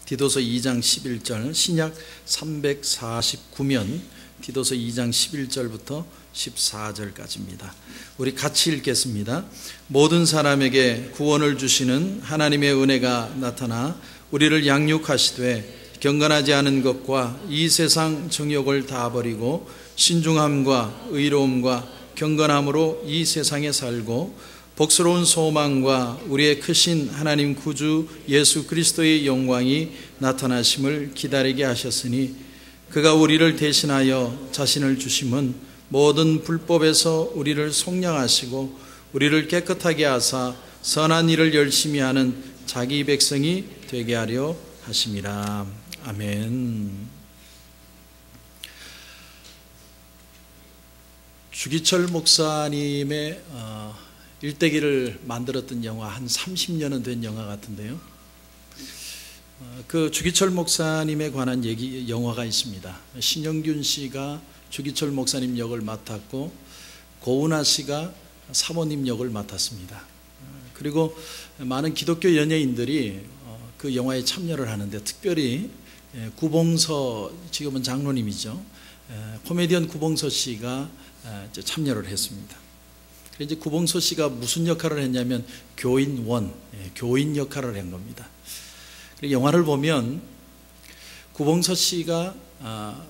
디도서 2장 11절, 신약 349면 디도서 2장 11절부터 14절까지입니다. 우리 같이 읽겠습니다. 모든 사람에게 구원을 주시는 하나님의 은혜가 나타나 우리를 양육하시되 경건하지 않은 것과 이 세상 정욕을 다 버리고 신중함과 의로움과 경건함으로 이 세상에 살고 복스러운 소망과 우리의 크신 하나님 구주 예수 그리스도의 영광이 나타나심을 기다리게 하셨으니 그가 우리를 대신하여 자신을 주심은 모든 불법에서 우리를 속량하시고 우리를 깨끗하게 하사 선한 일을 열심히 하는 자기 백성이 되게 하려 하심이라. 아멘. 주기철 목사님의 일대기를 만들었던 영화, 한 30년은 된 영화 같은데요. 그 주기철 목사님에 관한 영화가 있습니다. 신영균 씨가 주기철 목사님 역을 맡았고 고은하 씨가 사모님 역을 맡았습니다. 그리고 많은 기독교 연예인들이 그 영화에 참여를 하는데, 특별히 구봉서, 지금은 장로님이죠, 코미디언 구봉서 씨가 참여를 했습니다. 이제 구봉서 씨가 무슨 역할을 했냐면 교인 역할을 한 겁니다. 영화를 보면 구봉서 씨가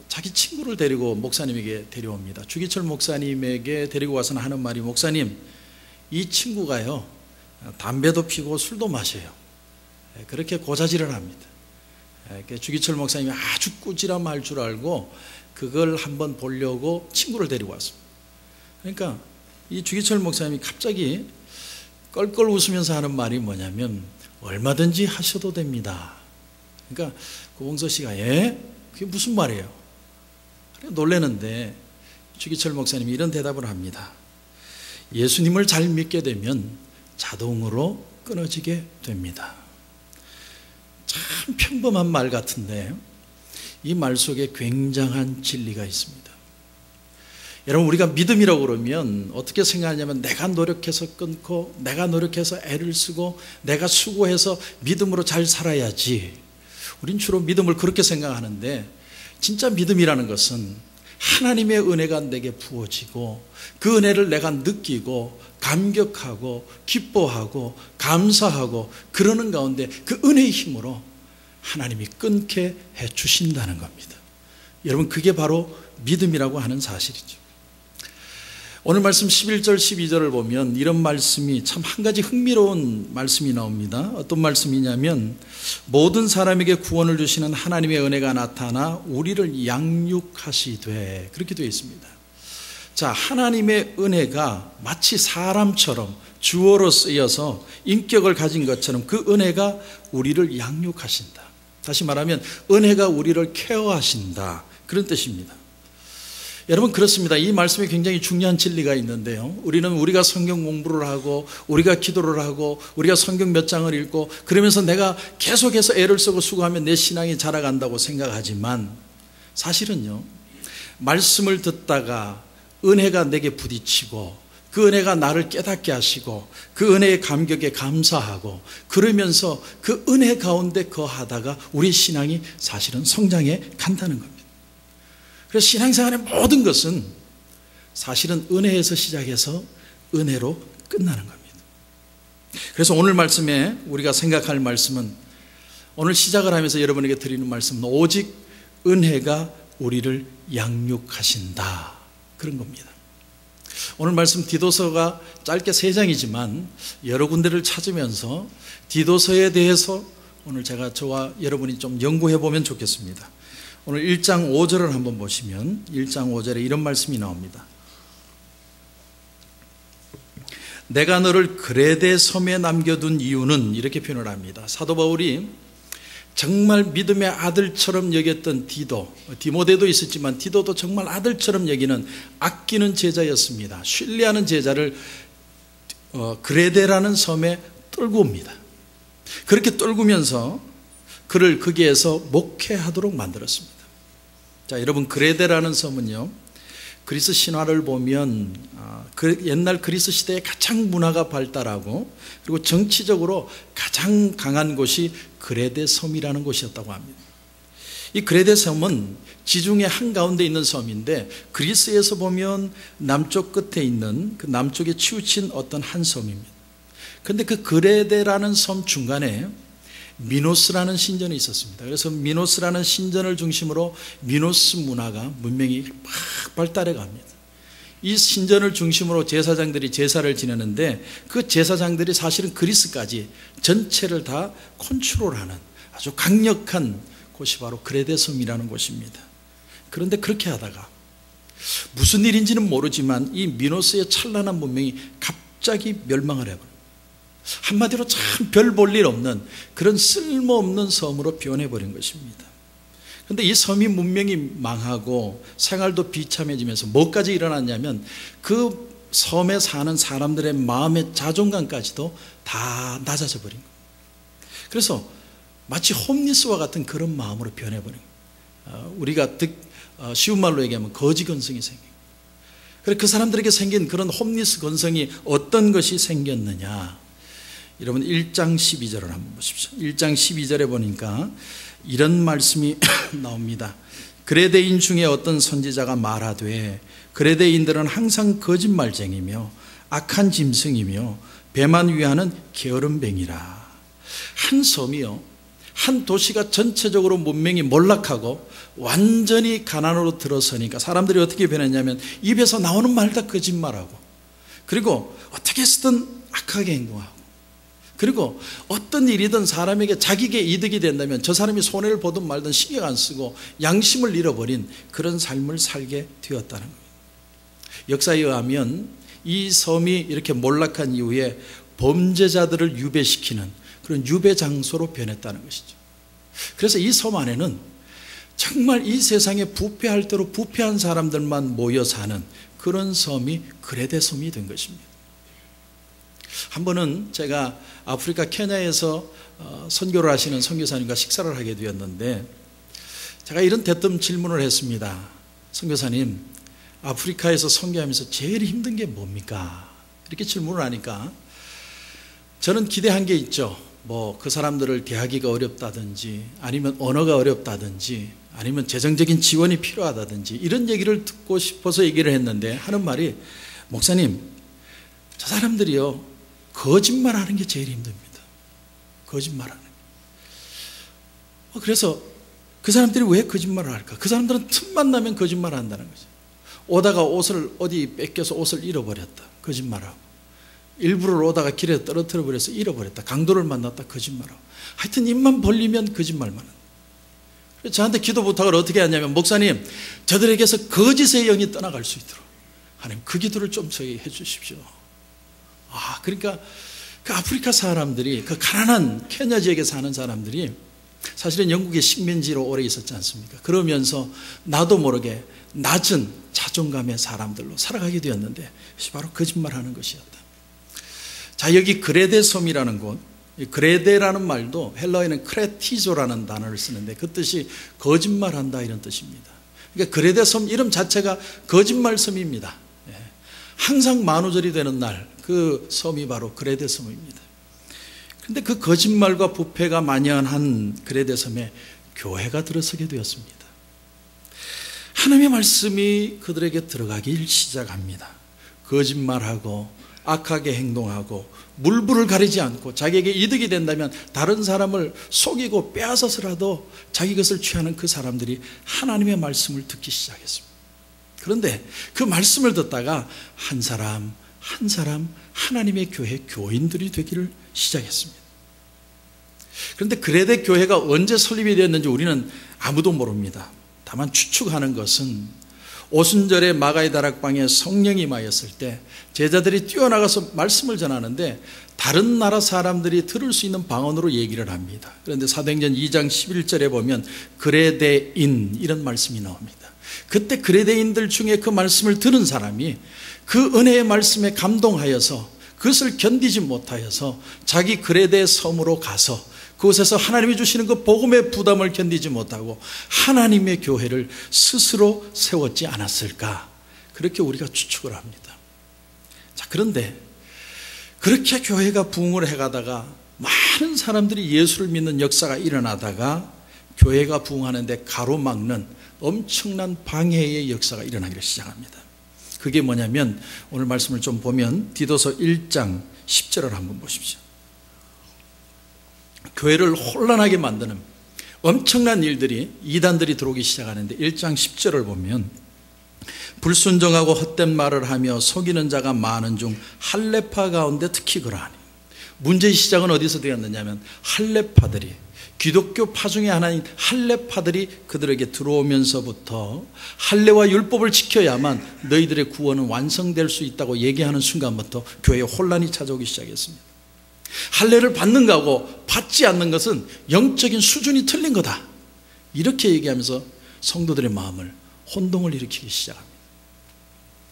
자기 친구를 데리고 목사님에게 데려옵니다. 주기철 목사님에게 데리고 와서는 하는 말이, 목사님, 이 친구가요 담배도 피고 술도 마셔요. 그렇게 고자질을 합니다. 주기철 목사님이 아주 꾸지람할 줄 알고 그걸 한번 보려고 친구를 데리고 왔습니다. 그러니까 이 주기철 목사님이 갑자기 껄껄 웃으면서 하는 말이 뭐냐면, 얼마든지 하셔도 됩니다. 그러니까 구봉서 씨가 그게 무슨 말이에요? 놀라는데 주기철 목사님이 이런 대답을 합니다. 예수님을 잘 믿게 되면 자동으로 끊어지게 됩니다. 참 평범한 말 같은데 이 말 속에 굉장한 진리가 있습니다. 여러분, 우리가 믿음이라고 그러면 어떻게 생각하냐면, 내가 노력해서 끊고 내가 노력해서 애를 쓰고 내가 수고해서 믿음으로 잘 살아야지. 우린 주로 믿음을 그렇게 생각하는데, 진짜 믿음이라는 것은 하나님의 은혜가 내게 부어지고 그 은혜를 내가 느끼고 감격하고 기뻐하고 감사하고 그러는 가운데 그 은혜의 힘으로 하나님이 끊게 해주신다는 겁니다. 여러분, 그게 바로 믿음이라고 하는 사실이죠. 오늘 말씀 11절 12절을 보면 이런 말씀이, 참 한 가지 흥미로운 말씀이 나옵니다. 어떤 말씀이냐면, 모든 사람에게 구원을 주시는 하나님의 은혜가 나타나 우리를 양육하시되, 그렇게 되어 있습니다. 자, 하나님의 은혜가 마치 사람처럼 주어로 쓰여서 인격을 가진 것처럼 그 은혜가 우리를 양육하신다. 다시 말하면 은혜가 우리를 케어하신다, 그런 뜻입니다. 여러분, 그렇습니다. 이 말씀에 굉장히 중요한 진리가 있는데요, 우리가 성경 공부를 하고 우리가 기도를 하고 우리가 성경 몇 장을 읽고 그러면서 내가 계속해서 애를 쓰고 수고하면 내 신앙이 자라간다고 생각하지만, 사실은요, 말씀을 듣다가 은혜가 내게 부딪히고 그 은혜가 나를 깨닫게 하시고 그 은혜의 감격에 감사하고 그러면서 그 은혜 가운데 거하다가 우리 신앙이 사실은 성장해 간다는 겁니다. 그래서 신앙생활의 모든 것은 사실은 은혜에서 시작해서 은혜로 끝나는 겁니다. 그래서 오늘 말씀에 우리가 생각할 말씀은, 오늘 시작을 하면서 여러분에게 드리는 말씀은 오직 은혜가 우리를 양육하신다, 그런 겁니다. 오늘 말씀 디도서가 짧게 3장이지만 여러 군데를 찾으면서 디도서에 대해서 오늘 저와 여러분이 좀 연구해 보면 좋겠습니다. 오늘 1장 5절을 한번 보시면 1장 5절에 이런 말씀이 나옵니다. 내가 너를 그레데 섬에 남겨둔 이유는, 이렇게 표현을 합니다. 사도 바울이 정말 믿음의 아들처럼 여겼던 디모데도 있었지만 디도도 정말 아들처럼 여기는, 아끼는 제자였습니다. 신뢰하는 제자를 그레데라는 섬에 떨고 옵니다. 그렇게 떨구면서 그를 거기에서 목회하도록 만들었습니다. 자, 여러분, 그레데라는 섬은요, 그리스 신화를 보면 옛날 그리스 시대에 가장 문화가 발달하고 그리고 정치적으로 가장 강한 곳이 그레데 섬이라는 곳이었다고 합니다. 이 그레데 섬은 지중해 한가운데 있는 섬인데 그리스에서 보면 남쪽 끝에 있는 그 남쪽에 치우친 어떤 한 섬입니다. 그런데 그 그레데라는 섬 중간에 미노스라는 신전이 있었습니다. 그래서 미노스라는 신전을 중심으로 미노스 문명이 막 발달해 갑니다. 이 신전을 중심으로 제사장들이 제사를 지내는데 그 제사장들이 사실은 그리스까지 전체를 다 컨트롤하는 아주 강력한 곳이 바로 그레데 섬이라는 곳입니다. 그런데 그렇게 하다가 무슨 일인지는 모르지만 이 미노스의 찬란한 문명이 갑자기 멸망을 해버려요. 한마디로 참 별 볼 일 없는 그런 쓸모없는 섬으로 변해버린 것입니다. 그런데 이 섬이 문명이 망하고 생활도 비참해지면서 뭐까지 일어났냐면 그 섬에 사는 사람들의 마음의 자존감까지도 다 낮아져 버린 거예요. 그래서 마치 홈리스와 같은 그런 마음으로 변해버린 거예요. 우리가 쉬운 말로 얘기하면 거지 건성이 생긴 거예요. 그래서 그 사람들에게 생긴 그런 홈리스 건성이 어떤 것이 생겼느냐, 여러분 1장 12절을 한번 보십시오. 1장 12절에 보니까 이런 말씀이 나옵니다. 그레데인 중에 어떤 선지자가 말하되 그레데인들은 항상 거짓말쟁이며 악한 짐승이며 배만 위하는 게으름뱅이라. 한 섬이요, 한 도시가 전체적으로 문명이 몰락하고 완전히 가난으로 들어서니까 사람들이 어떻게 변했냐면 입에서 나오는 말 다 거짓말하고 그리고 어떻게 쓰든 악하게 행동하고 그리고 어떤 일이든 사람에게 자기에게 이득이 된다면 저 사람이 손해를 보든 말든 신경 안 쓰고 양심을 잃어버린 그런 삶을 살게 되었다는 거예요. 역사에 의하면 이 섬이 이렇게 몰락한 이후에 범죄자들을 유배시키는 그런 유배 장소로 변했다는 것이죠. 그래서 이 섬 안에는 정말 이 세상에 부패할 대로 부패한 사람들만 모여 사는 그런 섬이 그레데 섬이 된 것입니다. 한 번은 제가 아프리카 케냐에서 선교를 하시는 선교사님과 식사를 하게 되었는데 제가 이런 대뜸 질문을 했습니다. 선교사님, 아프리카에서 선교하면서 제일 힘든 게 뭡니까? 이렇게 질문을 하니까 저는 기대한 게 있죠. 뭐 그 사람들을 대하기가 어렵다든지 아니면 언어가 어렵다든지 아니면 재정적인 지원이 필요하다든지 이런 얘기를 듣고 싶어서 얘기를 했는데 하는 말이, 목사님, 저 사람들이요 거짓말하는 게 제일 힘듭니다. 거짓말하는 게. 그래서 그 사람들이 왜 거짓말을 할까? 그 사람들은 틈만 나면 거짓말을 한다는 거죠. 오다가 옷을 어디 뺏겨서 옷을 잃어버렸다, 거짓말하고. 일부러 오다가 길에 떨어뜨려 버려서 잃어버렸다, 강도를 만났다, 거짓말하고. 하여튼 입만 벌리면 거짓말만 한다. 그래서 저한테 기도 부탁을 어떻게 하냐면, 목사님, 저들에게서 거짓의 영이 떠나갈 수 있도록 하나님 그 기도를 좀 저희 해 주십시오. 그러니까 그 아프리카 사람들이, 그 가난한 케냐 지역에 사는 사람들이 사실은 영국의 식민지로 오래 있었지 않습니까? 그러면서 나도 모르게 낮은 자존감의 사람들로 살아가게 되었는데 그것이 바로 거짓말하는 것이었다. 자, 여기 그레데 섬이라는 곳, 그레데라는 말도 헬라어에는 크레티조라는 단어를 쓰는데 그 뜻이 거짓말한다 이런 뜻입니다. 그러니까 그레데 섬 이름 자체가 거짓말 섬입니다. 항상 만우절이 되는 날 그 섬이 바로 그레데 섬입니다. 그런데 그 거짓말과 부패가 만연한 그레데 섬에 교회가 들어서게 되었습니다. 하나님의 말씀이 그들에게 들어가기 시작합니다. 거짓말하고 악하게 행동하고 물불을 가리지 않고 자기에게 이득이 된다면 다른 사람을 속이고 빼앗아서라도 자기 것을 취하는 그 사람들이 하나님의 말씀을 듣기 시작했습니다. 그런데 그 말씀을 듣다가 한 사람 한 사람 하나님의 교회 교인들이 되기를 시작했습니다. 그런데 그레데 교회가 언제 설립이 되었는지 우리는 아무도 모릅니다. 다만 추측하는 것은 오순절에 마가의 다락방에 성령이 임하였을 때 제자들이 뛰어나가서 말씀을 전하는데 다른 나라 사람들이 들을 수 있는 방언으로 얘기를 합니다. 그런데 사도행전 2장 11절에 보면 그레데인 이런 말씀이 나옵니다. 그때 그레데인들 중에 그 말씀을 들은 사람이 그 은혜의 말씀에 감동하여서 그것을 견디지 못하여서 자기 그레데 섬으로 가서 그곳에서 하나님이 주시는 그 복음의 부담을 견디지 못하고 하나님의 교회를 스스로 세웠지 않았을까, 그렇게 우리가 추측을 합니다. 자, 그런데 그렇게 교회가 부흥을 해가다가 많은 사람들이 예수를 믿는 역사가 일어나다가 교회가 부흥하는데 가로막는 엄청난 방해의 역사가 일어나기를 시작합니다. 그게 뭐냐면 오늘 말씀을 좀 보면 디도서 1장 10절을 한번 보십시오. 교회를 혼란하게 만드는 엄청난 일들이, 이단들이 들어오기 시작하는데 1장 10절을 보면 불순종하고 헛된 말을 하며 속이는 자가 많은 중 할례파 가운데 특히 그러하니. 문제의 시작은 어디서 되었느냐면 할례파들이, 기독교파 중에 하나인 할례파들이 그들에게 들어오면서부터 할례와 율법을 지켜야만 너희들의 구원은 완성될 수 있다고 얘기하는 순간부터 교회에 혼란이 찾아오기 시작했습니다. 할례를 받는 거하고 받지 않는 것은 영적인 수준이 틀린 거다, 이렇게 얘기하면서 성도들의 마음을 혼동을 일으키기 시작합니다.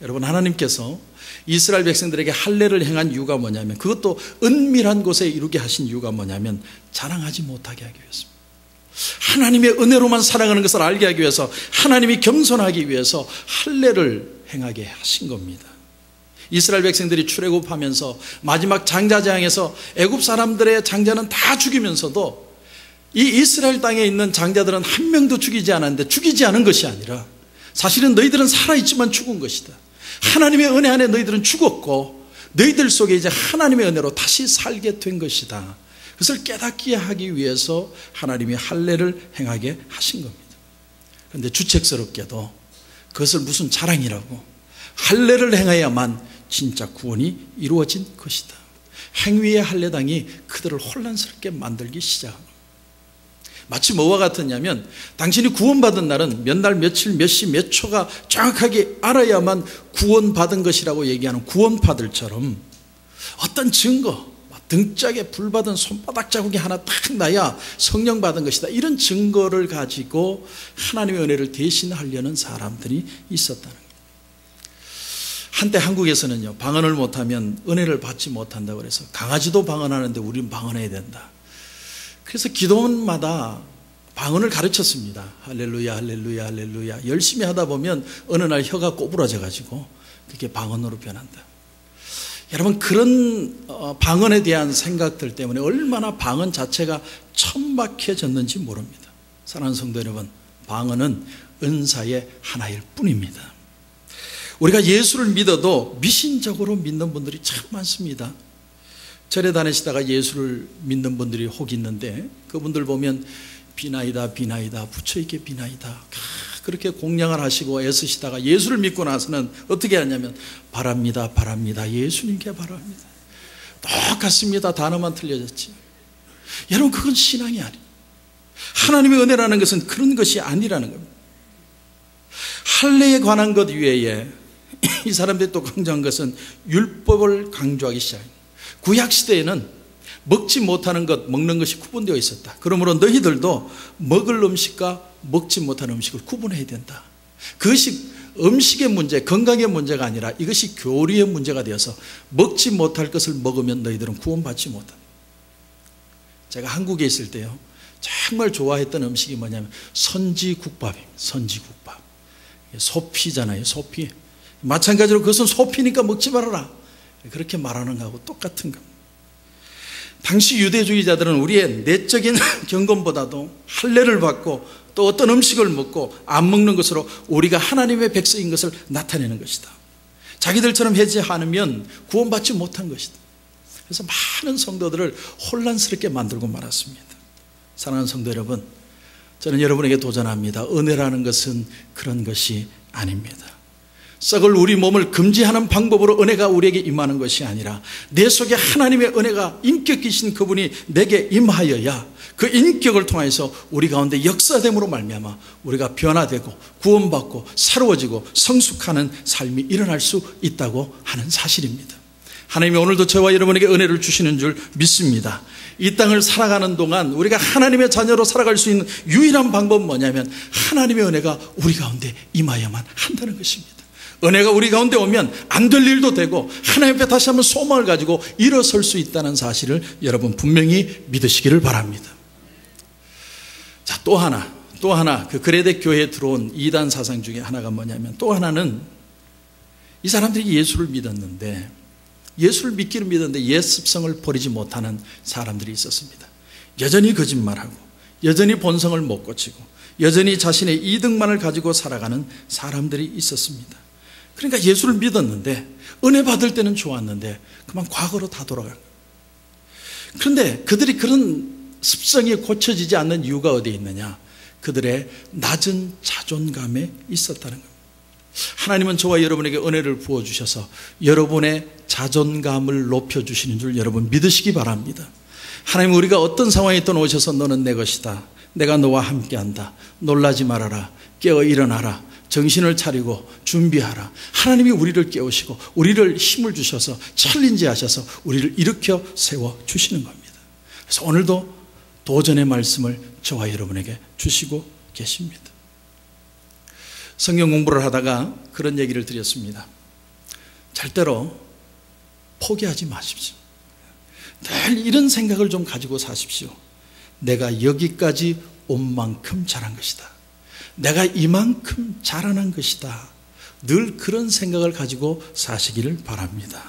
여러분, 하나님께서 이스라엘 백성들에게 할례를 행한 이유가 뭐냐면, 그것도 은밀한 곳에 이루게 하신 이유가 뭐냐면 자랑하지 못하게 하기 위해서입니다. 하나님의 은혜로만 살아가는 것을 알게 하기 위해서, 하나님이 겸손하기 위해서 할례를 행하게 하신 겁니다. 이스라엘 백성들이 출애굽하면서 마지막 장자재앙에서 애굽 사람들의 장자는 다 죽이면서도 이 이스라엘 땅에 있는 장자들은 한 명도 죽이지 않았는데, 죽이지 않은 것이 아니라 사실은 너희들은 살아있지만 죽은 것이다. 하나님의 은혜 안에 너희들은 죽었고 너희들 속에 이제 하나님의 은혜로 다시 살게 된 것이다. 그것을 깨닫게 하기 위해서 하나님이 할례를 행하게 하신 겁니다. 그런데 주책스럽게도 그것을 무슨 자랑이라고, 할례를 행해야만 진짜 구원이 이루어진 것이다, 행위의 할례당이 그들을 혼란스럽게 만들기 시작합니다. 마치 뭐와 같았냐면, 당신이 구원받은 날은 몇 날, 며칠, 몇 시, 몇 초가 정확하게 알아야만 구원받은 것이라고 얘기하는 구원파들처럼 어떤 증거, 등짝에 불 받은 손바닥 자국이 하나 딱 나야 성령 받은 것이다, 이런 증거를 가지고 하나님의 은혜를 대신하려는 사람들이 있었다는 거예요. 한때 한국에서는요, 방언을 못하면 은혜를 받지 못한다고 그래서 강아지도 방언하는데 우리는 방언해야 된다, 그래서 기도원마다 방언을 가르쳤습니다. 할렐루야, 할렐루야, 할렐루야. 열심히 하다 보면 어느 날 혀가 꼬부라져 가지고 그게 방언으로 변한다. 여러분, 그런 방언에 대한 생각들 때문에 얼마나 방언 자체가 천박해졌는지 모릅니다. 사랑하는 성도 여러분, 방언은 은사의 하나일 뿐입니다. 우리가 예수를 믿어도 미신적으로 믿는 분들이 참 많습니다. 절에 다니시다가 예수를 믿는 분들이 혹 있는데, 그분들 보면 비나이다, 비나이다, 부처에게 비나이다, 그렇게 공양을 하시고 애쓰시다가 예수를 믿고 나서는 어떻게 하냐면 바랍니다, 바랍니다, 예수님께 바랍니다. 똑같습니다. 단어만 틀려졌지. 여러분, 그건 신앙이 아니에요. 하나님의 은혜라는 것은 그런 것이 아니라는 겁니다. 할례에 관한 것 외에 이 사람들이 또 강조한 것은 율법을 강조하기 시작합니다. 구약시대에는 먹지 못하는 것, 먹는 것이 구분되어 있었다. 그러므로 너희들도 먹을 음식과 먹지 못하는 음식을 구분해야 된다. 그것이 음식의 문제, 건강의 문제가 아니라 이것이 교리의 문제가 되어서 먹지 못할 것을 먹으면 너희들은 구원받지 못한다. 제가 한국에 있을 때요, 정말 좋아했던 음식이 뭐냐면 선지국밥입니다. 선지국밥. 소피잖아요, 소피. 마찬가지로 그것은 소피니까 먹지 말아라, 그렇게 말하는 거하고 똑같은 겁니다. 당시 유대주의자들은 우리의 내적인 경건보다도 할례를 받고 또 어떤 음식을 먹고 안 먹는 것으로 우리가 하나님의 백성인 것을 나타내는 것이다. 자기들처럼 하지 않으면 구원받지 못한 것이다. 그래서 많은 성도들을 혼란스럽게 만들고 말았습니다. 사랑하는 성도 여러분, 저는 여러분에게 도전합니다. 은혜라는 것은 그런 것이 아닙니다. 썩을 우리 몸을 금지하는 방법으로 은혜가 우리에게 임하는 것이 아니라 내 속에 하나님의 은혜가 인격이신 그분이 내게 임하여야 그 인격을 통해서 우리 가운데 역사됨으로 말미암아 우리가 변화되고 구원받고 새로워지고 성숙하는 삶이 일어날 수 있다고 하는 사실입니다. 하나님이 오늘도 저와 여러분에게 은혜를 주시는 줄 믿습니다. 이 땅을 살아가는 동안 우리가 하나님의 자녀로 살아갈 수 있는 유일한 방법은 뭐냐면 하나님의 은혜가 우리 가운데 임하여야만 한다는 것입니다. 은혜가 우리 가운데 오면 안 될 일도 되고 하나님 앞에 다시 한번 소망을 가지고 일어설 수 있다는 사실을 여러분 분명히 믿으시기를 바랍니다. 자, 또 하나 그 그레데 교회에 들어온 이단 사상 중에 하나가 뭐냐면, 또 하나는 이 사람들이 예수를 믿었는데, 예수를 믿기는 믿었는데 옛 습성을 버리지 못하는 사람들이 있었습니다. 여전히 거짓말하고, 여전히 본성을 못 고치고, 여전히 자신의 이득만을 가지고 살아가는 사람들이 있었습니다. 그러니까 예수를 믿었는데, 은혜 받을 때는 좋았는데 그만 과거로 다 돌아간 거예요. 그런데 그들이 그런 습성이 고쳐지지 않는 이유가 어디에 있느냐? 그들의 낮은 자존감에 있었다는 겁니다. 하나님은 저와 여러분에게 은혜를 부어주셔서 여러분의 자존감을 높여주시는 줄 여러분 믿으시기 바랍니다. 하나님은 우리가 어떤 상황에 있든 오셔서 너는 내 것이다, 내가 너와 함께한다, 놀라지 말아라, 깨어 일어나라, 정신을 차리고 준비하라. 하나님이 우리를 깨우시고 우리를 힘을 주셔서 챌린지 하셔서 우리를 일으켜 세워주시는 겁니다. 그래서 오늘도 도전의 말씀을 저와 여러분에게 주시고 계십니다. 성경 공부를 하다가 그런 얘기를 드렸습니다. 절대로 포기하지 마십시오. 늘 이런 생각을 좀 가지고 사십시오. 내가 여기까지 온 만큼 잘한 것이다, 내가 이만큼 자라난 것이다. 늘 그런 생각을 가지고 사시기를 바랍니다.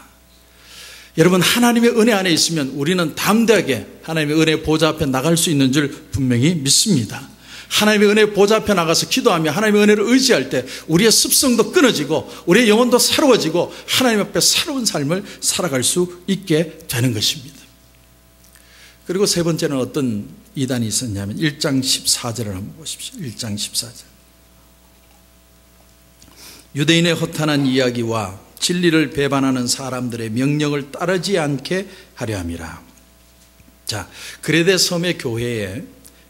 여러분, 하나님의 은혜 안에 있으면 우리는 담대하게 하나님의 은혜 보좌 앞에 나갈 수 있는 줄 분명히 믿습니다. 하나님의 은혜 보좌 앞에 나가서 기도하며 하나님의 은혜를 의지할 때 우리의 습성도 끊어지고 우리의 영혼도 새로워지고 하나님 앞에 새로운 삶을 살아갈 수 있게 되는 것입니다. 그리고 세 번째는 어떤 이단이 있었냐면 1장 14절을 한번 보십시오. 1장 14절. 유대인의 허탄한 이야기와 진리를 배반하는 사람들의 명령을 따르지 않게 하려 함이라. 자, 그레데 섬의 교회에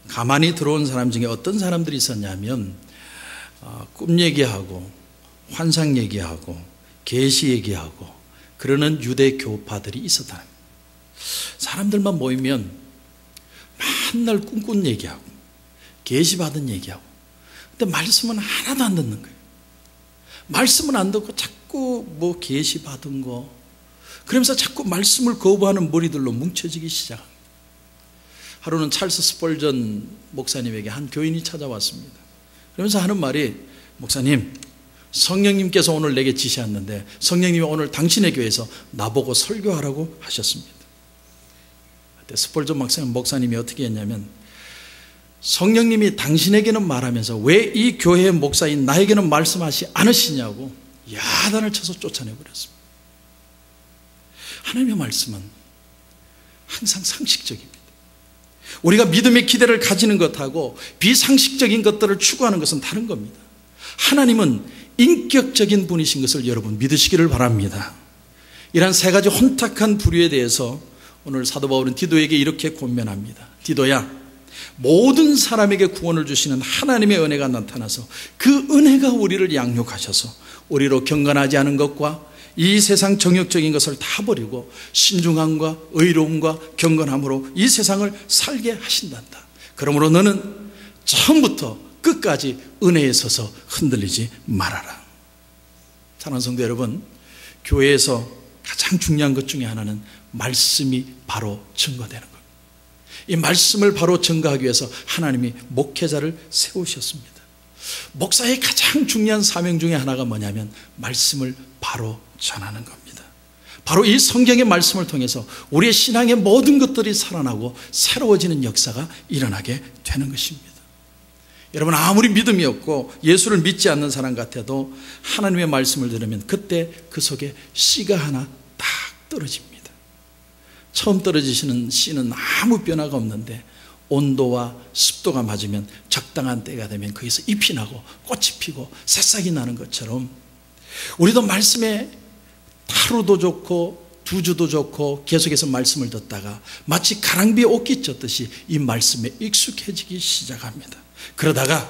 가만히 들어온 사람 중에 어떤 사람들이 있었냐면 꿈 얘기하고 환상 얘기하고 계시 얘기하고 그러는 유대 교파들이 있었다. 사람들만 모이면 맨날 꿈꾼 얘기하고 계시 받은 얘기하고, 근데 말씀은 하나도 안 듣는 거예요. 말씀은 안 듣고 자꾸 뭐 계시 받은 거, 그러면서 자꾸 말씀을 거부하는 머리들로 뭉쳐지기 시작합니다. 하루는 찰스 스펄전 목사님에게 한 교인이 찾아왔습니다. 그러면서 하는 말이, 목사님, 성령님께서 오늘 내게 지시했는데 성령님이 오늘 당신의 교회에서 나보고 설교하라고 하셨습니다. 그때 스펄전 목사님이 어떻게 했냐면, 성령님이 당신에게는 말하면서 왜 이 교회의 목사인 나에게는 말씀하시 않으시냐고 야단을 쳐서 쫓아내버렸습니다. 하나님의 말씀은 항상 상식적입니다. 우리가 믿음의 기대를 가지는 것하고 비상식적인 것들을 추구하는 것은 다른 겁니다. 하나님은 인격적인 분이신 것을 여러분 믿으시기를 바랍니다. 이러한 세 가지 혼탁한 부류에 대해서 오늘 사도 바울은 디도에게 이렇게 권면합니다. 디도야, 모든 사람에게 구원을 주시는 하나님의 은혜가 나타나서 그 은혜가 우리를 양육하셔서 우리로 경건하지 않은 것과 이 세상 정욕적인 것을 다 버리고 신중함과 의로움과 경건함으로 이 세상을 살게 하신단다. 그러므로 너는 처음부터 끝까지 은혜에 서서 흔들리지 말아라. 사랑하는 성도 여러분, 교회에서 가장 중요한 것 중에 하나는 말씀이 바로 증거되는 겁니다. 이 말씀을 바로 증거하기 위해서 하나님이 목회자를 세우셨습니다. 목사의 가장 중요한 사명 중에 하나가 뭐냐면 말씀을 바로 전하는 겁니다. 바로 이 성경의 말씀을 통해서 우리의 신앙의 모든 것들이 살아나고 새로워지는 역사가 일어나게 되는 것입니다. 여러분, 아무리 믿음이 없고 예수를 믿지 않는 사람 같아도 하나님의 말씀을 들으면 그때 그 속에 씨가 하나 딱 떨어집니다. 처음 떨어지시는 씨는 아무 변화가 없는데 온도와 습도가 맞으면 적당한 때가 되면 거기서 잎이 나고 꽃이 피고 새싹이 나는 것처럼 우리도 말씀에 하루도 좋고 두 주도 좋고 계속해서 말씀을 듣다가 마치 가랑비에 옷깃 젖듯이 이 말씀에 익숙해지기 시작합니다. 그러다가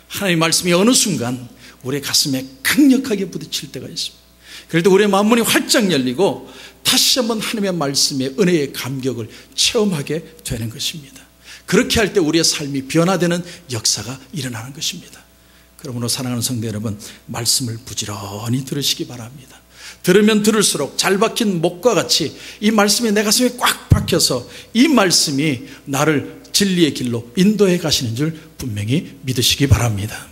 하나님의 말씀이 어느 순간 우리의 가슴에 강력하게 부딪힐 때가 있습니다. 그럴 때 우리의 마음문이 활짝 열리고 다시 한번 하나님의 말씀의 은혜의 감격을 체험하게 되는 것입니다. 그렇게 할 때 우리의 삶이 변화되는 역사가 일어나는 것입니다. 그러므로 사랑하는 성도 여러분, 말씀을 부지런히 들으시기 바랍니다. 들으면 들을수록 잘 박힌 목과 같이 이 말씀이 내 가슴에 꽉 박혀서 이 말씀이 나를 진리의 길로 인도해 가시는 줄 분명히 믿으시기 바랍니다.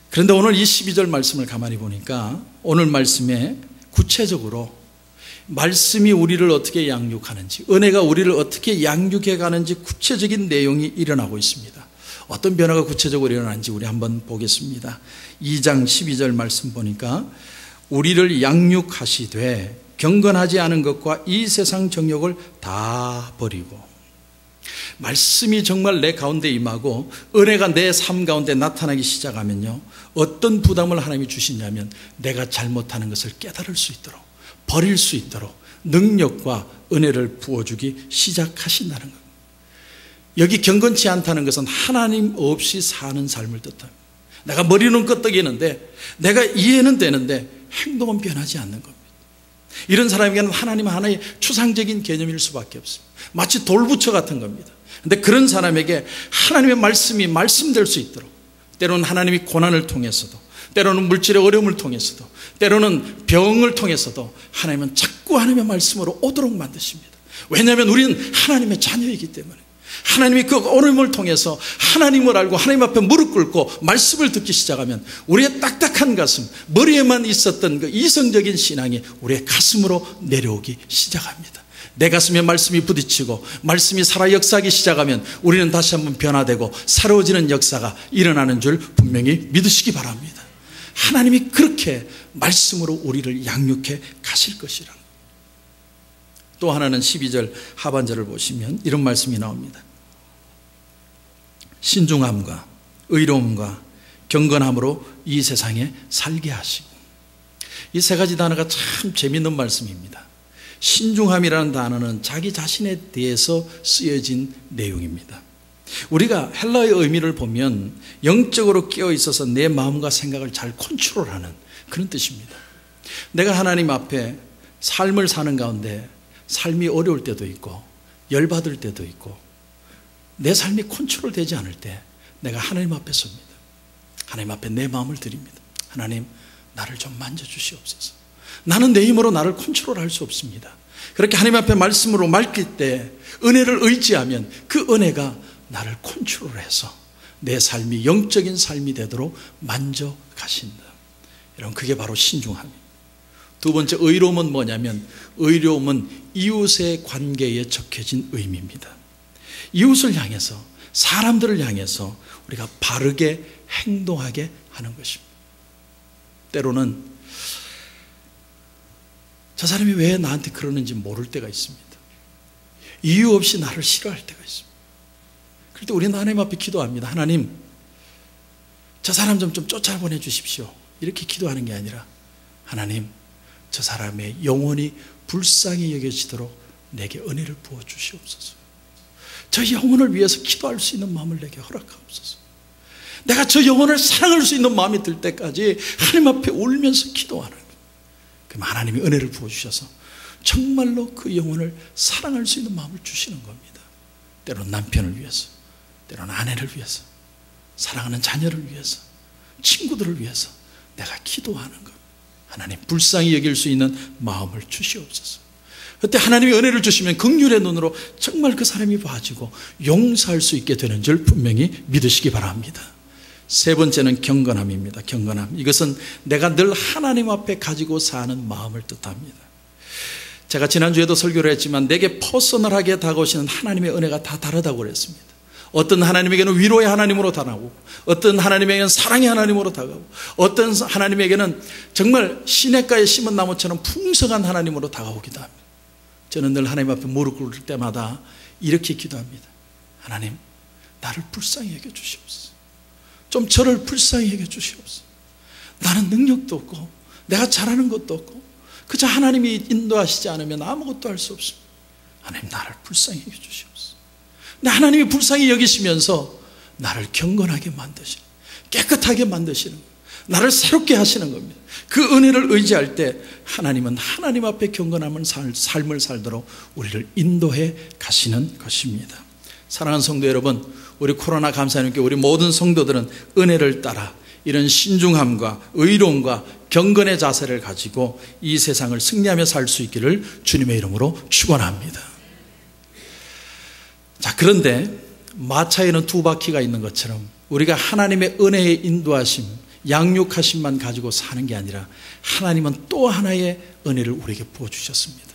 그런데 오늘 이 12절 말씀을 가만히 보니까 오늘 말씀에 구체적으로 말씀이 우리를 어떻게 양육하는지, 은혜가 우리를 어떻게 양육해 가는지 구체적인 내용이 일어나고 있습니다. 어떤 변화가 구체적으로 일어나는지 우리 한번 보겠습니다. 2장 12절 말씀 보니까 우리를 양육하시되 경건하지 않은 것과 이 세상 정욕을 다 버리고, 말씀이 정말 내 가운데 임하고 은혜가 내 삶 가운데 나타나기 시작하면요, 어떤 부담을 하나님이 주시냐면 내가 잘못하는 것을 깨달을 수 있도록, 버릴 수 있도록 능력과 은혜를 부어주기 시작하신다는 겁니다. 여기 경건치 않다는 것은 하나님 없이 사는 삶을 뜻합니다. 내가 머리는 끄떡이는데, 내가 이해는 되는데 행동은 변하지 않는 겁니다. 이런 사람에게는 하나님은 하나의 추상적인 개념일 수밖에 없습니다. 마치 돌부처 같은 겁니다. 그런데 그런 사람에게 하나님의 말씀이 말씀될 수 있도록, 때로는 하나님이 고난을 통해서도, 때로는 물질의 어려움을 통해서도, 때로는 병을 통해서도 하나님은 자꾸 하나님의 말씀으로 오도록 만드십니다. 왜냐하면 우리는 하나님의 자녀이기 때문에, 하나님이 그 어려움을 통해서 하나님을 알고 하나님 앞에 무릎 꿇고 말씀을 듣기 시작하면 우리의 딱딱한 가슴, 머리에만 있었던 그 이성적인 신앙이 우리의 가슴으로 내려오기 시작합니다. 내 가슴에 말씀이 부딪히고 말씀이 살아 역사하기 시작하면 우리는 다시 한번 변화되고 새로워지는 역사가 일어나는 줄 분명히 믿으시기 바랍니다. 하나님이 그렇게 말씀으로 우리를 양육해 가실 것이라. 또 하나는 12절 하반절을 보시면 이런 말씀이 나옵니다. 신중함과 의로움과 경건함으로 이 세상에 살게 하시고. 이 세 가지 단어가 참 재미있는 말씀입니다. 신중함이라는 단어는 자기 자신에 대해서 쓰여진 내용입니다. 우리가 헬라어의 의미를 보면 영적으로 깨어 있어서 내 마음과 생각을 잘 컨트롤하는 그런 뜻입니다. 내가 하나님 앞에 삶을 사는 가운데 삶이 어려울 때도 있고 열받을 때도 있고 내 삶이 컨트롤 되지 않을 때 내가 하나님 앞에 섭니다. 하나님 앞에 내 마음을 드립니다. 하나님, 나를 좀 만져주시옵소서. 나는 내 힘으로 나를 컨트롤할 수 없습니다. 그렇게 하나님 앞에 말씀으로 맡길 때 은혜를 의지하면 그 은혜가 나를 컨트롤해서 내 삶이 영적인 삶이 되도록 만져가신다. 여러분, 그게 바로 신중함입니다. 두 번째, 의로움은 뭐냐면 의로움은 이웃의 관계에 적혀진 의미입니다. 이웃을 향해서, 사람들을 향해서 우리가 바르게 행동하게 하는 것입니다. 때로는 저 사람이 왜 나한테 그러는지 모를 때가 있습니다. 이유 없이 나를 싫어할 때가 있습니다. 그럴 때 우리는 하나님 앞에 기도합니다. 하나님, 저 사람 좀 쫓아보내 주십시오. 이렇게 기도하는 게 아니라, 하나님, 저 사람의 영혼이 불쌍히 여겨지도록 내게 은혜를 부어 주시옵소서. 저 영혼을 위해서 기도할 수 있는 마음을 내게 허락하옵소서. 내가 저 영혼을 사랑할 수 있는 마음이 들 때까지 하나님 앞에 울면서 기도하는 거예요. 그럼 하나님이 은혜를 부어 주셔서 정말로 그 영혼을 사랑할 수 있는 마음을 주시는 겁니다. 때로는 남편을 위해서, 때로는 아내를 위해서, 사랑하는 자녀를 위해서, 친구들을 위해서 내가 기도하는 것. 하나님, 불쌍히 여길 수 있는 마음을 주시옵소서. 그때 하나님이 은혜를 주시면 긍휼의 눈으로 정말 그 사람이 봐지고 용서할 수 있게 되는 줄 분명히 믿으시기 바랍니다. 세 번째는 경건함입니다. 경건함. 이것은 내가 늘 하나님 앞에 가지고 사는 마음을 뜻합니다. 제가 지난주에도 설교를 했지만 내게 퍼스널하게 다가오시는 하나님의 은혜가 다 다르다고 그랬습니다. 어떤 하나님에게는 위로의 하나님으로 다가오고, 어떤 하나님에게는 사랑의 하나님으로 다가오고, 어떤 하나님에게는 정말 시냇가에 심은 나무처럼 풍성한 하나님으로 다가오기도 합니다. 저는 늘 하나님 앞에 무릎 꿇을 때마다 이렇게 기도합니다. 하나님, 나를 불쌍히 여겨주시옵소서. 좀 저를 불쌍히 여겨주시옵소서. 나는 능력도 없고 내가 잘하는 것도 없고 그저 하나님이 인도하시지 않으면 아무것도 할 수 없습니다. 하나님, 나를 불쌍히 여겨주시옵소서. 근데 하나님이 불쌍히 여기시면서 나를 경건하게 만드시는, 깨끗하게 만드시는 거예요. 나를 새롭게 하시는 겁니다. 그 은혜를 의지할 때 하나님은 하나님 앞에 경건함을 삶을 살도록 우리를 인도해 가시는 것입니다. 사랑하는 성도 여러분, 우리 코로나 감사님께 우리 모든 성도들은 은혜를 따라 이런 신중함과 의로움과 경건의 자세를 가지고 이 세상을 승리하며 살 수 있기를 주님의 이름으로 축원합니다. 자, 그런데 마차에는 두 바퀴가 있는 것처럼 우리가 하나님의 은혜의 인도하심, 양육하심만 가지고 사는 게 아니라 하나님은 또 하나의 은혜를 우리에게 부어주셨습니다.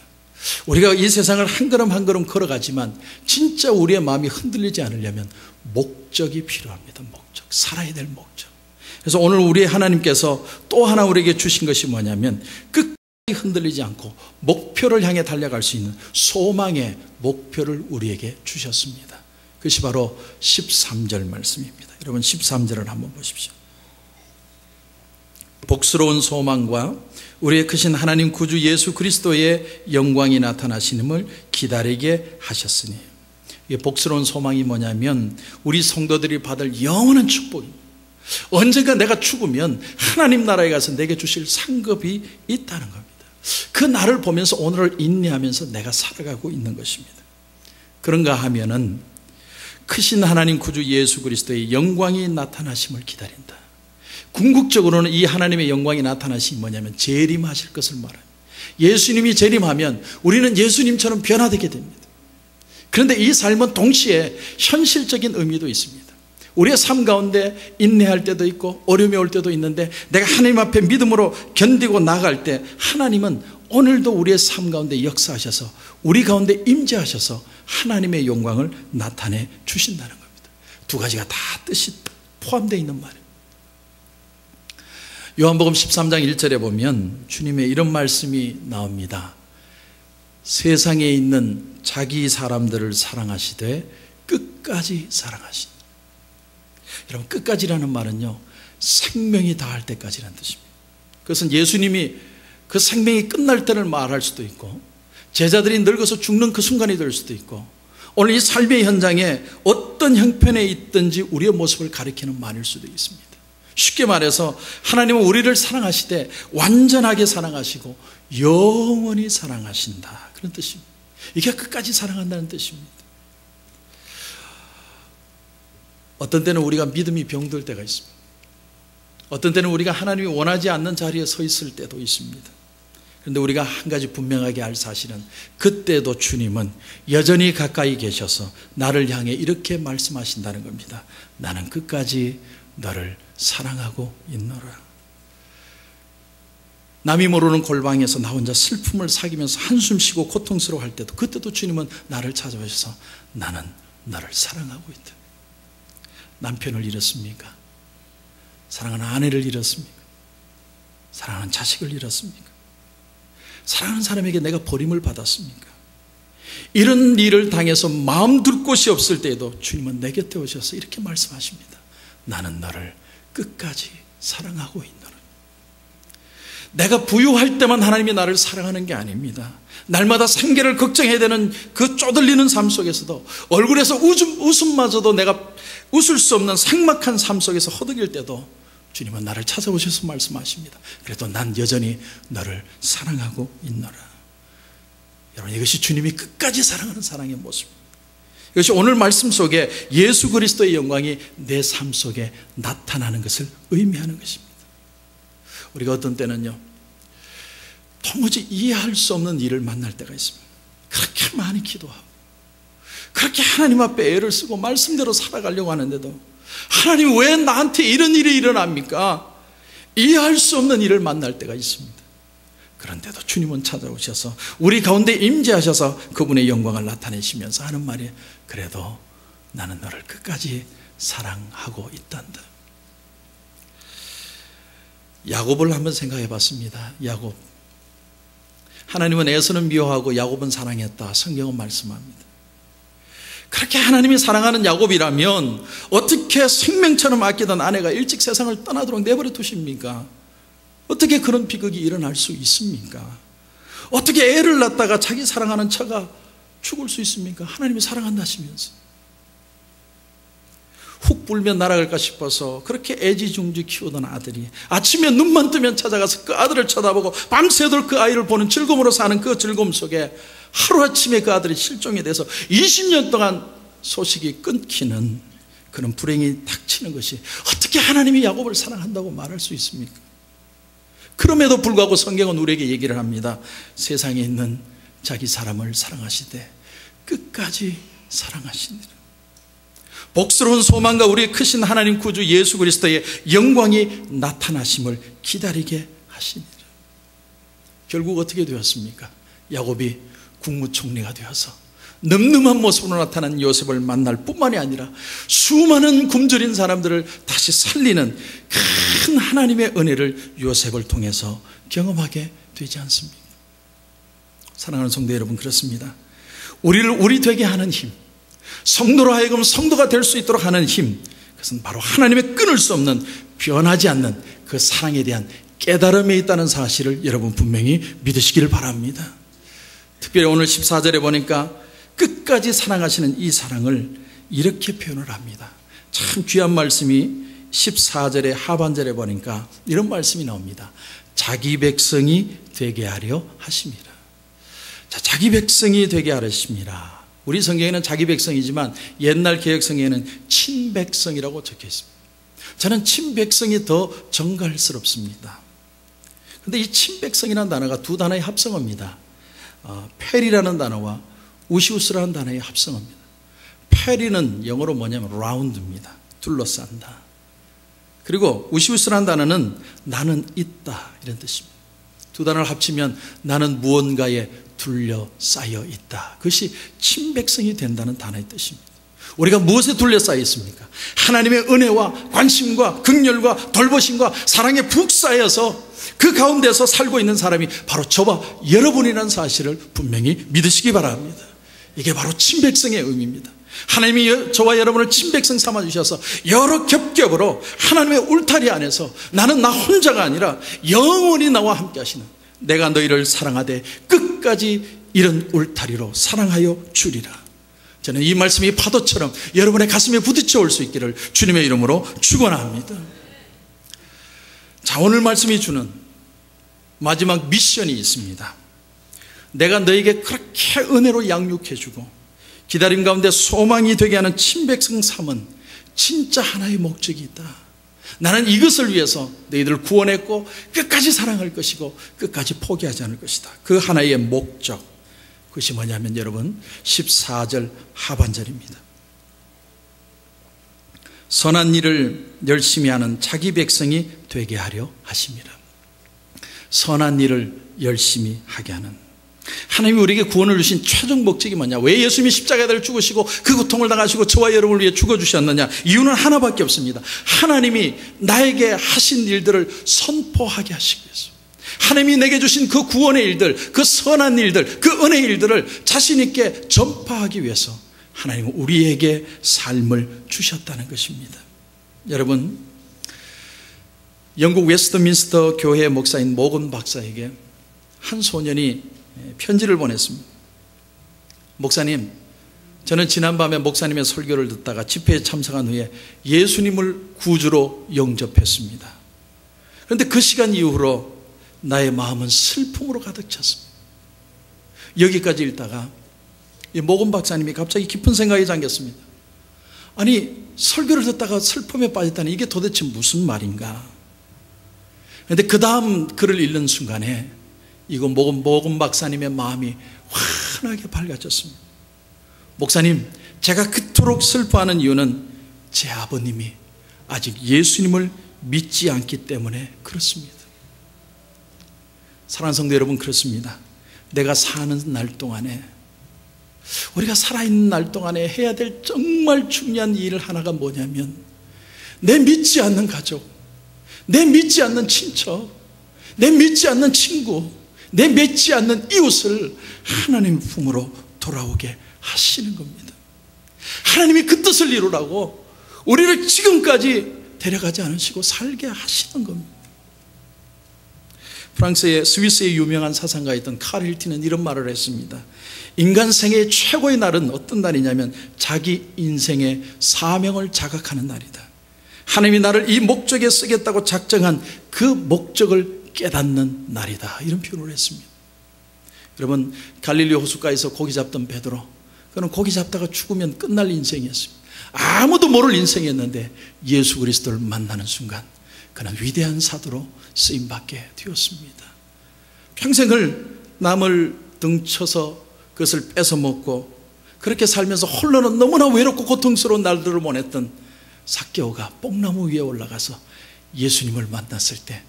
우리가 이 세상을 한 걸음 한 걸음 걸어가지만 진짜 우리의 마음이 흔들리지 않으려면 목적이 필요합니다. 목적, 살아야 될 목적. 그래서 오늘 우리 하나님께서 또 하나 우리에게 주신 것이 뭐냐면 끝까지 흔들리지 않고 목표를 향해 달려갈 수 있는 소망의 목표를 우리에게 주셨습니다. 그것이 바로 13절 말씀입니다. 여러분 13절을 한번 보십시오. 복스러운 소망과 우리의 크신 하나님 구주 예수 그리스도의 영광이 나타나시는을 기다리게 하셨으니, 이 복스러운 소망이 뭐냐면 우리 성도들이 받을 영원한 축복입니다. 언젠가 내가 죽으면 하나님 나라에 가서 내게 주실 상급이 있다는 겁니다. 그 날을 보면서 오늘을 인내하면서 내가 살아가고 있는 것입니다. 그런가 하면은 크신 하나님 구주 예수 그리스도의 영광이 나타나심을 기다린다. 궁극적으로는 이 하나님의 영광이 나타나심이 뭐냐면 재림하실 것을 말합니다. 예수님이 재림하면 우리는 예수님처럼 변화되게 됩니다. 그런데 이 삶은 동시에 현실적인 의미도 있습니다. 우리의 삶 가운데 인내할 때도 있고 어려움이 올 때도 있는데 내가 하나님 앞에 믿음으로 견디고 나갈 때 하나님은 오늘도 우리의 삶 가운데 역사하셔서 우리 가운데 임재하셔서 하나님의 영광을 나타내 주신다는 겁니다. 두 가지가 다 뜻이 포함되어 있는 말이에요. 요한복음 13장 1절에 보면 주님의 이런 말씀이 나옵니다. 세상에 있는 자기 사람들을 사랑하시되 끝까지 사랑하신. 여러분 끝까지라는 말은요 생명이 다할 때까지라는 뜻입니다. 그것은 예수님이 그 생명이 끝날 때를 말할 수도 있고 제자들이 늙어서 죽는 그 순간이 될 수도 있고 오늘 이 삶의 현장에 어떤 형편에 있든지 우리의 모습을 가리키는 말일 수도 있습니다. 쉽게 말해서 하나님은 우리를 사랑하시되 완전하게 사랑하시고 영원히 사랑하신다, 그런 뜻입니다. 이게 끝까지 사랑한다는 뜻입니다. 어떤 때는 우리가 믿음이 병들 때가 있습니다. 어떤 때는 우리가 하나님이 원하지 않는 자리에 서 있을 때도 있습니다. 그런데 우리가 한 가지 분명하게 알 사실은 그때도 주님은 여전히 가까이 계셔서 나를 향해 이렇게 말씀하신다는 겁니다. 나는 끝까지 너를 사랑하고 있노라. 남이 모르는 골방에서 나 혼자 슬픔을 사귀면서 한숨 쉬고 고통스러워할 때도 그때도 주님은 나를 찾아오셔서 나는 너를 사랑하고 있다. 남편을 잃었습니까? 사랑하는 아내를 잃었습니까? 사랑하는 자식을 잃었습니까? 사랑하는 사람에게 내가 버림을 받았습니까? 이런 일을 당해서 마음 둘 곳이 없을 때에도 주님은 내 곁에 오셔서 이렇게 말씀하십니다. 나는 너를 끝까지 사랑하고 있노라. 내가 부유할 때만 하나님이 나를 사랑하는 게 아닙니다. 날마다 생계를 걱정해야 되는 그 쪼들리는 삶 속에서도 얼굴에서 웃음마저도 내가 웃을 수 없는 삭막한 삶 속에서 허덕일 때도 주님은 나를 찾아오셔서 말씀하십니다. 그래도 난 여전히 너를 사랑하고 있노라. 여러분 이것이 주님이 끝까지 사랑하는 사랑의 모습입니다. 이것이 오늘 말씀 속에 예수 그리스도의 영광이 내 삶 속에 나타나는 것을 의미하는 것입니다. 우리가 어떤 때는요 도무지 이해할 수 없는 일을 만날 때가 있습니다. 그렇게 많이 기도하고 그렇게 하나님 앞에 애를 쓰고 말씀대로 살아가려고 하는데도 하나님 왜 나한테 이런 일이 일어납니까? 이해할 수 없는 일을 만날 때가 있습니다. 그런데도 주님은 찾아오셔서 우리 가운데 임재하셔서 그분의 영광을 나타내시면서 하는 말이 그래도 나는 너를 끝까지 사랑하고 있단다. 야곱을 한번 생각해 봤습니다. 야곱, 하나님은 에서는 미워하고 야곱은 사랑했다, 성경은 말씀합니다. 그렇게 하나님이 사랑하는 야곱이라면 어떻게 생명처럼 아끼던 아내가 일찍 세상을 떠나도록 내버려 두십니까? 어떻게 그런 비극이 일어날 수 있습니까? 어떻게 애를 낳다가 자기 사랑하는 처가 죽을 수 있습니까? 하나님이 사랑한다시면서 훅 불면 날아갈까 싶어서 그렇게 애지중지 키우던 아들이 아침에 눈만 뜨면 찾아가서 그 아들을 쳐다보고 밤새도록 그 아이를 보는 즐거움으로 사는 그 즐거움 속에 하루아침에 그 아들이 실종이 돼서 20년 동안 소식이 끊기는 그런 불행이 닥치는 것이 어떻게 하나님이 야곱을 사랑한다고 말할 수 있습니까? 그럼에도 불구하고 성경은 우리에게 얘기를 합니다. 세상에 있는 자기 사람을 사랑하시되 끝까지 사랑하시니라. 복스러운 소망과 우리의 크신 하나님 구주 예수 그리스도의 영광이 나타나심을 기다리게 하시니라. 결국 어떻게 되었습니까? 야곱이 국무총리가 되어서 늠름한 모습으로 나타난 요셉을 만날 뿐만이 아니라 수많은 굶주린 사람들을 다시 살리는 큰 하나님의 은혜를 요셉을 통해서 경험하게 되지 않습니까? 사랑하는 성도 여러분, 그렇습니다. 우리를 우리 되게 하는 힘, 성도로 하여금 성도가 될 수 있도록 하는 힘, 그것은 바로 하나님의 끊을 수 없는 변하지 않는 그 사랑에 대한 깨달음에 있다는 사실을 여러분 분명히 믿으시기를 바랍니다. 특별히 오늘 14절에 보니까 끝까지 사랑하시는 이 사랑을 이렇게 표현을 합니다. 참 귀한 말씀이 14절의 하반절에 보니까 이런 말씀이 나옵니다. 자기 백성이 되게 하려 하심이라. 자, 자기 백성이 되게 하심이라. 우리 성경에는 자기 백성이지만 옛날 개혁성에는 친백성이라고 적혀 있습니다. 저는 친백성이 더 정갈스럽습니다. 그런데 이 친백성이라는 단어가 두 단어의 합성어입니다. 페리라는 단어와 우시우스라는 단어의 합성어입니다. 페리는 영어로 뭐냐면 라운드입니다. 둘러싼다. 그리고 우시우스라는 단어는 나는 있다, 이런 뜻입니다. 두 단어를 합치면 나는 무언가에 둘러싸여 있다. 그것이 친백성이 된다는 단어의 뜻입니다. 우리가 무엇에 둘러싸여 있습니까? 하나님의 은혜와 관심과 긍휼과 돌보심과 사랑에 푹 쌓여서 그 가운데서 살고 있는 사람이 바로 저와 여러분이라는 사실을 분명히 믿으시기 바랍니다. 이게 바로 친백성의 의미입니다. 하나님이 저와 여러분을 친백성 삼아주셔서 여러 겹겹으로 하나님의 울타리 안에서 나는 나 혼자가 아니라 영원히 나와 함께 하시는, 내가 너희를 사랑하되 끝까지 이런 울타리로 사랑하여 주리라. 저는 이 말씀이 파도처럼 여러분의 가슴에 부딪혀 올 수 있기를 주님의 이름으로 축원합니다. 자, 오늘 말씀이 주는 마지막 미션이 있습니다. 내가 너에게 그렇게 은혜로 양육해주고 기다림 가운데 소망이 되게 하는 친백성 삼은 진짜 하나의 목적이 있다. 나는 이것을 위해서 너희들을 구원했고 끝까지 사랑할 것이고 끝까지 포기하지 않을 것이다. 그 하나의 목적, 그것이 뭐냐면 여러분 14절 하반절입니다. 선한 일을 열심히 하는 자기 백성이 되게 하려 하심이라. 선한 일을 열심히 하게 하는, 하나님이 우리에게 구원을 주신 최종 목적이 뭐냐? 왜 예수님이 십자가를 죽으시고 그 고통을 당하시고 저와 여러분을 위해 죽어주셨느냐? 이유는 하나밖에 없습니다. 하나님이 나에게 하신 일들을 선포하게 하시기 위해서, 하나님이 내게 주신 그 구원의 일들, 그 선한 일들, 그 은혜의 일들을 자신 있게 전파하기 위해서 하나님은 우리에게 삶을 주셨다는 것입니다. 여러분, 영국 웨스트민스터 교회 목사인 모건 박사에게 한 소년이 편지를 보냈습니다. 목사님, 저는 지난밤에 목사님의 설교를 듣다가 집회에 참석한 후에 예수님을 구주로 영접했습니다. 그런데 그 시간 이후로 나의 마음은 슬픔으로 가득 찼습니다. 여기까지 읽다가 이 모건 박사님이 갑자기 깊은 생각에 잠겼습니다. 아니, 설교를 듣다가 슬픔에 빠졌다니 이게 도대체 무슨 말인가? 그런데 그 다음 글을 읽는 순간에 이거 모건 박사님의 마음이 환하게 밝아졌습니다. 목사님, 제가 그토록 슬퍼하는 이유는 제 아버님이 아직 예수님을 믿지 않기 때문에 그렇습니다. 사랑하는 성도 여러분, 그렇습니다. 내가 사는 날 동안에, 우리가 살아있는 날 동안에 해야 될 정말 중요한 일 하나가 뭐냐면, 내 믿지 않는 가족, 내 믿지 않는 친척, 내 믿지 않는 친구, 내 믿지 않는 이웃을 하나님 품으로 돌아오게 하시는 겁니다. 하나님이 그 뜻을 이루라고 우리를 지금까지 데려가지 않으시고 살게 하시는 겁니다. 스위스의 유명한 사상가였던 칼 힐티는 이런 말을 했습니다. 인간 생애의 최고의 날은 어떤 날이냐면 자기 인생의 사명을 자각하는 날이다. 하나님이 나를 이 목적에 쓰겠다고 작정한 그 목적을 깨닫는 날이다, 이런 표현을 했습니다. 여러분, 갈릴리 호숫가에서 고기 잡던 베드로, 그는 고기 잡다가 죽으면 끝날 인생이었습니다. 아무도 모를 인생이었는데 예수 그리스도를 만나는 순간 그는 위대한 사도로 쓰임받게 되었습니다. 평생을 남을 등쳐서 그것을 뺏어먹고 그렇게 살면서 홀로는 너무나 외롭고 고통스러운 날들을 보냈던 삭개오가 뽕나무 위에 올라가서 예수님을 만났을 때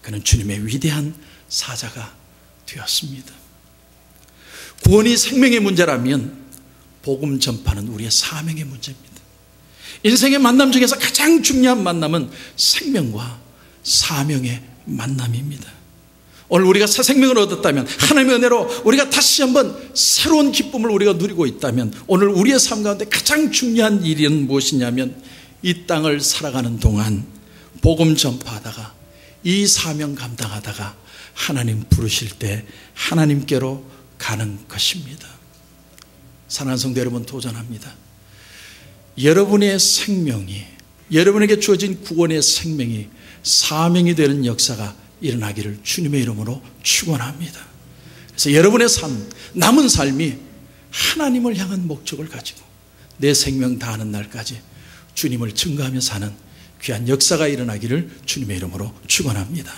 그는 주님의 위대한 사자가 되었습니다. 구원이 생명의 문제라면 복음 전파는 우리의 사명의 문제입니다. 인생의 만남 중에서 가장 중요한 만남은 생명과 사명의 만남입니다. 오늘 우리가 새 생명을 얻었다면, 하나님의 은혜로 우리가 다시 한번 새로운 기쁨을 우리가 누리고 있다면, 오늘 우리의 삶 가운데 가장 중요한 일은 무엇이냐면 이 땅을 살아가는 동안 복음 전파하다가 이 사명 감당하다가 하나님 부르실 때 하나님께로 가는 것입니다. 사랑하는 성도 여러분, 도전합니다. 여러분의 생명이, 여러분에게 주어진 구원의 생명이 사명이 되는 역사가 일어나기를 주님의 이름으로 축원합니다. 그래서 여러분의 삶, 남은 삶이 하나님을 향한 목적을 가지고 내 생명 다하는 날까지 주님을 증거하며 사는 귀한 역사가 일어나기를 주님의 이름으로 축원합니다.